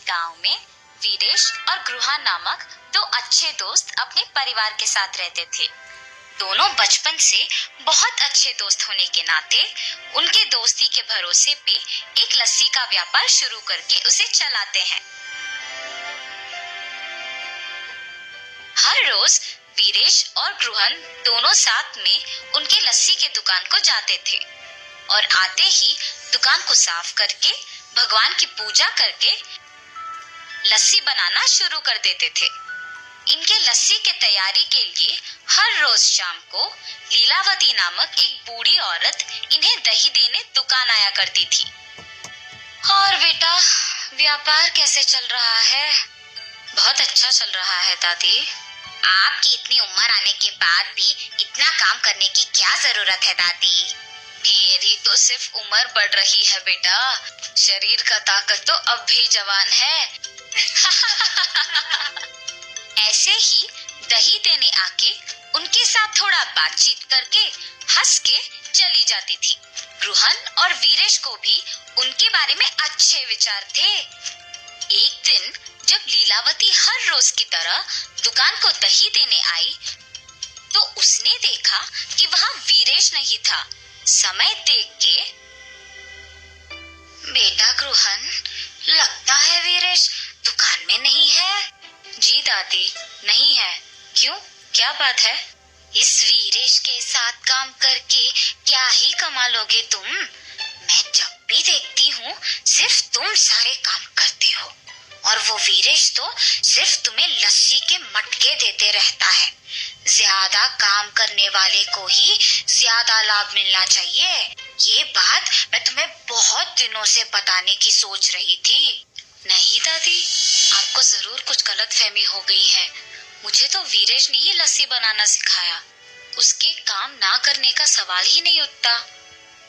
गांव में वीरेश और गृहा नामक दो अच्छे दोस्त अपने परिवार के साथ रहते थे। दोनों बचपन से बहुत अच्छे दोस्त होने के नाते उनके दोस्ती के भरोसे पे एक लस्सी का व्यापार शुरू करके उसे चलाते हैं। हर रोज वीरेश और गृहन दोनों साथ में उनके लस्सी के दुकान को जाते थे और आते ही दुकान को साफ करके भगवान की पूजा करके लस्सी बनाना शुरू कर देते थे। इनके लस्सी के तैयारी के लिए हर रोज शाम को लीलावती नामक एक बूढ़ी औरत इन्हें दही देने दुकान आया करती थी। और बेटा, व्यापार कैसे चल रहा है? बहुत अच्छा चल रहा है दादी। आपकी इतनी उम्र आने के बाद भी इतना काम करने की क्या जरूरत है दादी? मेरी तो सिर्फ उम्र बढ़ रही है बेटा, शरीर का ताकत तो अब भी जवान है। ऐसे ही दही देने आके उनके साथ थोड़ा बातचीत करके हंस के चली जाती थी। गृहन और वीरेश को भी उनके बारे में अच्छे विचार थे। एक दिन जब लीलावती हर रोज की तरह दुकान को दही देने आई तो उसने देखा कि वहाँ वीरेश नहीं था। समय देख के, बेटा गृहन, लगता है वीरेश दुकान में नहीं है। जी दादी, नहीं है। क्यों, क्या बात है? इस वीरेश के साथ काम करके क्या ही कमा लोगे तुम? मैं जब भी देखती हूँ सिर्फ तुम सारे काम करते हो और वो वीरेश तो सिर्फ तुम्हें लस्सी के मटके देते रहता है। ज्यादा काम करने वाले को ही ज्यादा लाभ मिलना चाहिए। ये बात मैं तुम्हें बहुत दिनों से बताने की सोच रही थी। नहीं दादी, आपको जरूर कुछ गलतफहमी हो गई है। मुझे तो वीरेश ने ही लस्सी बनाना सिखाया। उसके काम ना करने का सवाल ही नहीं उठता।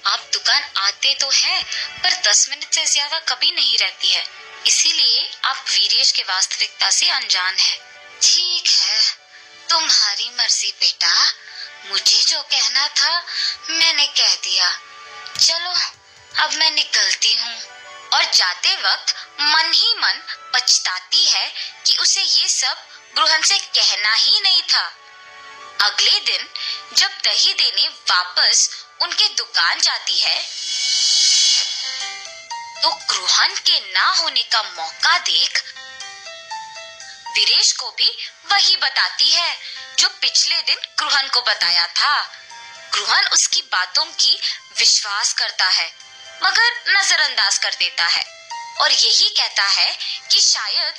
आप दुकान आते तो हैं, पर 10 मिनट से ज्यादा कभी नहीं रहती है। इसीलिए आप वीरेश के वास्तविकता से अनजान हैं। ठीक है, तुम्हारी मर्जी बेटा। मुझे जो कहना था मैंने कह दिया। चलो अब मैं निकलती हूँ। और जाते वक्त मन ही मन पछताती है कि उसे ये सब गृहन से कहना ही नहीं था। अगले दिन जब दही देने वापस उनके दुकान जाती है तो गृहन के ना होने का मौका देख वीरेश को भी वही बताती है जो पिछले दिन गृहन को बताया था। गृहन उसकी बातों की विश्वास करता है मगर नजरअंदाज कर देता है और यही कहता है कि शायद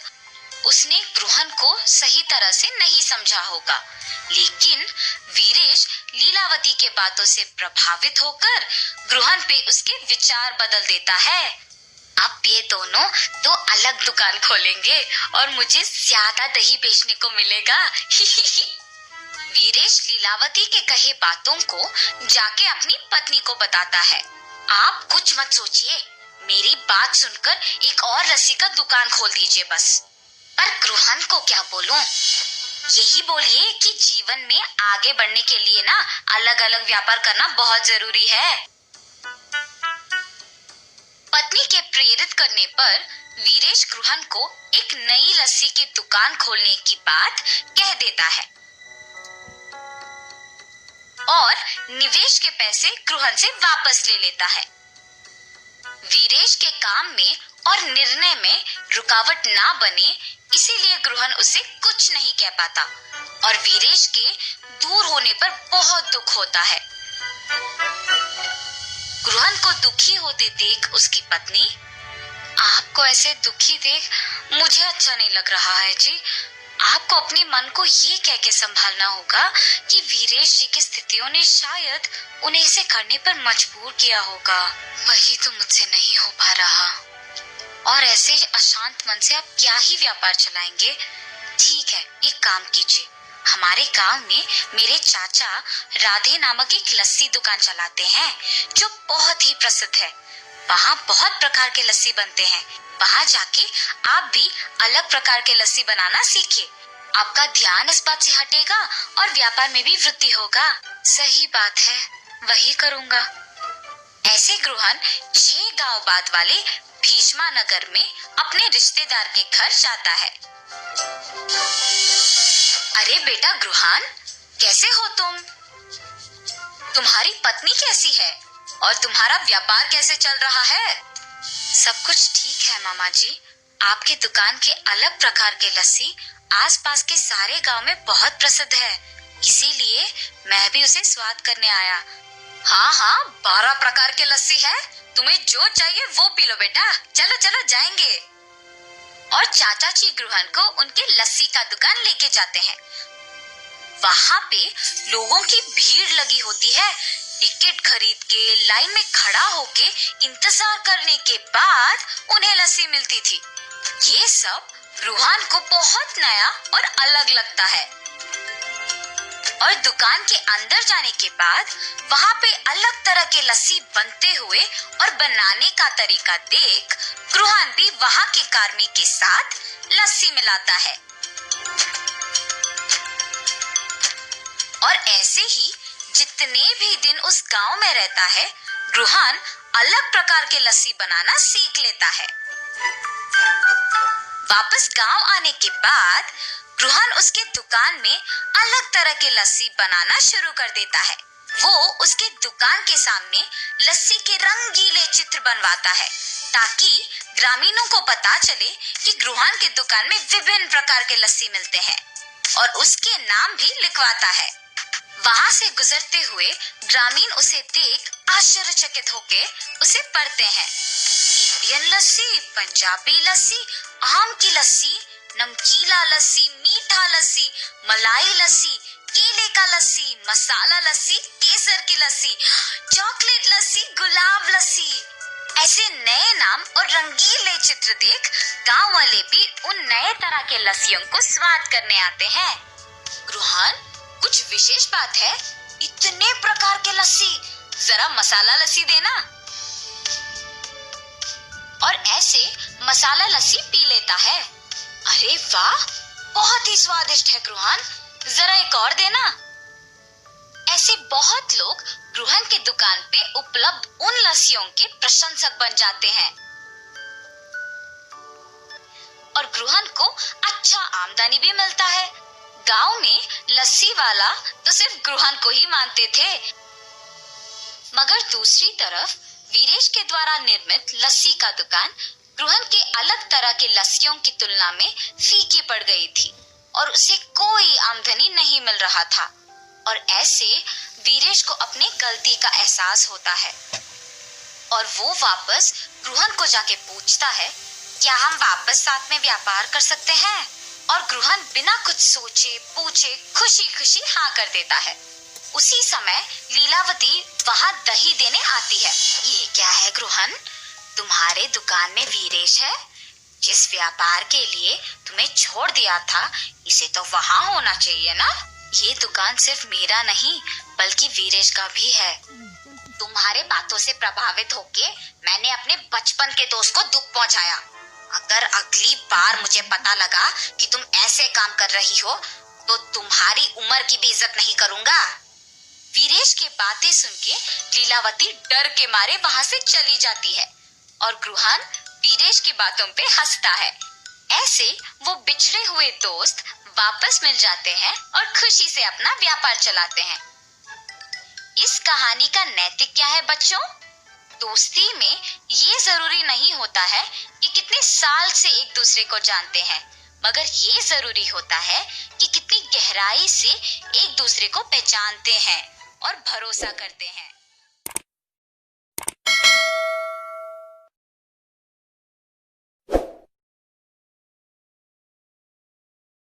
उसने गृहन को सही तरह से नहीं समझा होगा। लेकिन वीरेश लीलावती के बातों से प्रभावित होकर गृहन पे उसके विचार बदल देता है। अब ये दोनों तो अलग दुकान खोलेंगे और मुझे ज्यादा दही बेचने को मिलेगा। वीरेश लीलावती के कहे बातों को जाके अपनी पत्नी को बताता है। आप कुछ मत सोचिए, मेरी बात सुनकर एक और लस्सी का दुकान खोल दीजिए बस। पर गृहन को क्या बोलूं? यही बोलिए कि जीवन में आगे बढ़ने के लिए ना अलग अलग व्यापार करना बहुत जरूरी है। पत्नी के प्रेरित करने पर वीरेश गृहन को एक नई लस्सी की दुकान खोलने की बात कह देता है और निवेश के पैसे गृहन से वापस ले लेता है। वीरेश के काम में और निर्णय में रुकावट ना बने इसीलिए गृहन उसे कुछ नहीं कह पाता और वीरेश के दूर होने पर बहुत दुख होता है। गृहन को दुखी होते देख उसकी पत्नी, आपको ऐसे दुखी देख मुझे अच्छा नहीं लग रहा है जी। आपको अपने मन को ये कह के संभालना होगा कि वीरेश जी की स्थितियों ने शायद उन्हें इसे करने पर मजबूर किया होगा। वही तो मुझसे नहीं हो पा रहा और ऐसे अशांत मन से आप क्या ही व्यापार चलाएंगे। ठीक है, एक काम कीजिए, हमारे गांव में मेरे चाचा राधे नामक एक लस्सी दुकान चलाते हैं जो बहुत ही प्रसिद्ध है। वहाँ बहुत प्रकार के लस्सी बनते हैं। वहाँ जाके आप भी अलग प्रकार के लस्सी बनाना सीखिए। आपका ध्यान इस बात से हटेगा और व्यापार में भी वृद्धि होगा। सही बात है, वही करूँगा। ऐसे ग्रुहन 6 गांव बाद वाले भीष्मा नगर में अपने रिश्तेदार के घर जाता है। अरे बेटा ग्रुहन, कैसे हो तुम? तुम्हारी पत्नी कैसी है और तुम्हारा व्यापार कैसे चल रहा है? सब कुछ ठीक है मामा जी। आपके दुकान के अलग प्रकार के लस्सी आसपास के सारे गांव में बहुत प्रसिद्ध है, इसीलिए मैं भी उसे स्वाद करने आया। हाँ हाँ, 12 प्रकार के लस्सी है, तुम्हें जो चाहिए वो पी लो बेटा। चलो चलो जाएंगे। और चाचा जी ग्रुहन को उनके लस्सी का दुकान लेके जाते हैं। वहाँ पे लोगों की भीड़ लगी होती है। टिकट खरीद के लाइन में खड़ा होके इंतजार करने के बाद उन्हें लस्सी मिलती थी। ये सब ग्रुहन को बहुत नया और अलग लगता है। और दुकान के अंदर जाने के बाद वहाँ पे अलग तरह के लस्सी बनते हुए और बनाने का तरीका देख ग्रुहन भी वहाँ के कार्मिक के साथ लस्सी मिलाता है। और ऐसे ही जितने भी दिन उस गांव में रहता है, ग्रुहन अलग प्रकार के लस्सी बनाना सीख लेता है। वापस गांव आने के बाद ग्रुहन उसके दुकान में अलग तरह के लस्सी बनाना शुरू कर देता है। वो उसके दुकान के सामने लस्सी के रंगीले चित्र बनवाता है ताकि ग्रामीणों को पता चले कि ग्रुहन के दुकान में विभिन्न प्रकार के लस्सी मिलते हैं, और उसके नाम भी लिखवाता है। वहां से गुजरते हुए ग्रामीण उसे देख आश्चर्यचकित होके उसे पढ़ते हैं। इंडियन लस्सी, पंजाबी लस्सी, आम की लस्सी, नमकीला लस्सी, मीठा लस्सी, मलाई लस्सी, केले का लस्सी, मसाला लस्सी, केसर की लस्सी, चॉकलेट लस्सी, गुलाब लस्सी। ऐसे नए नाम और रंगीले चित्र देख गांव वाले भी उन नए तरह के लस्सियों को स्वाद करने आते हैं। ग्रुहन, कुछ विशेष बात है? इतने प्रकार के लस्सी, जरा मसाला लस्सी देना। और ऐसे मसाला लस्सी पी लेता है। अरे वाह, बहुत ही स्वादिष्ट है ग्रुहन, जरा एक और देना। ऐसे बहुत लोग ग्रुहन के दुकान पे उपलब्ध उन लस्सियों के प्रशंसक बन जाते हैं और ग्रुहन को अच्छा आमदनी भी मिलता है। गांव में लस्सी वाला तो सिर्फ ग्रुहन को ही मानते थे, मगर दूसरी तरफ वीरेश के द्वारा निर्मित लस्सी का दुकान ग्रुहन के अलग तरह के लस्सियों की तुलना में फीकी पड़ गई थी और उसे कोई आमदनी नहीं मिल रहा था। और ऐसे वीरेश को अपनी गलती का एहसास होता है और वो वापस ग्रुहन को जाके पूछता है, क्या हम वापस साथ में व्यापार कर सकते हैं? और ग्रुहन बिना कुछ सोचे पूछे खुशी खुशी हाँ कर देता है। उसी समय लीलावती वहाँ दही देने आती है। ये क्या है ग्रुहन, तुम्हारे दुकान में वीरेश है? जिस व्यापार के लिए तुम्हें छोड़ दिया था, इसे तो वहाँ होना चाहिए ना। ये दुकान सिर्फ मेरा नहीं बल्कि वीरेश का भी है। तुम्हारे बातों से प्रभावित होके मैंने अपने बचपन के दोस्त को दुख पहुंचाया। अगर अगली बार मुझे पता लगा कि तुम ऐसे काम कर रही हो तो तुम्हारी उम्र की भी इज्जत नहीं करूंगा। वीरेश की बातें सुन के लीलावती डर के मारे वहां से चली जाती है और ग्रुहन वीरेश की बातों पे हंसता है। ऐसे वो बिछड़े हुए दोस्त वापस मिल जाते हैं और खुशी से अपना व्यापार चलाते हैं। इस कहानी का नैतिक क्या है बच्चों? दोस्ती में ये जरूरी नहीं होता है कि कितने साल से एक दूसरे को जानते हैं, मगर ये जरूरी होता है कि कितनी गहराई से एक दूसरे को पहचानते हैं और भरोसा करते हैं।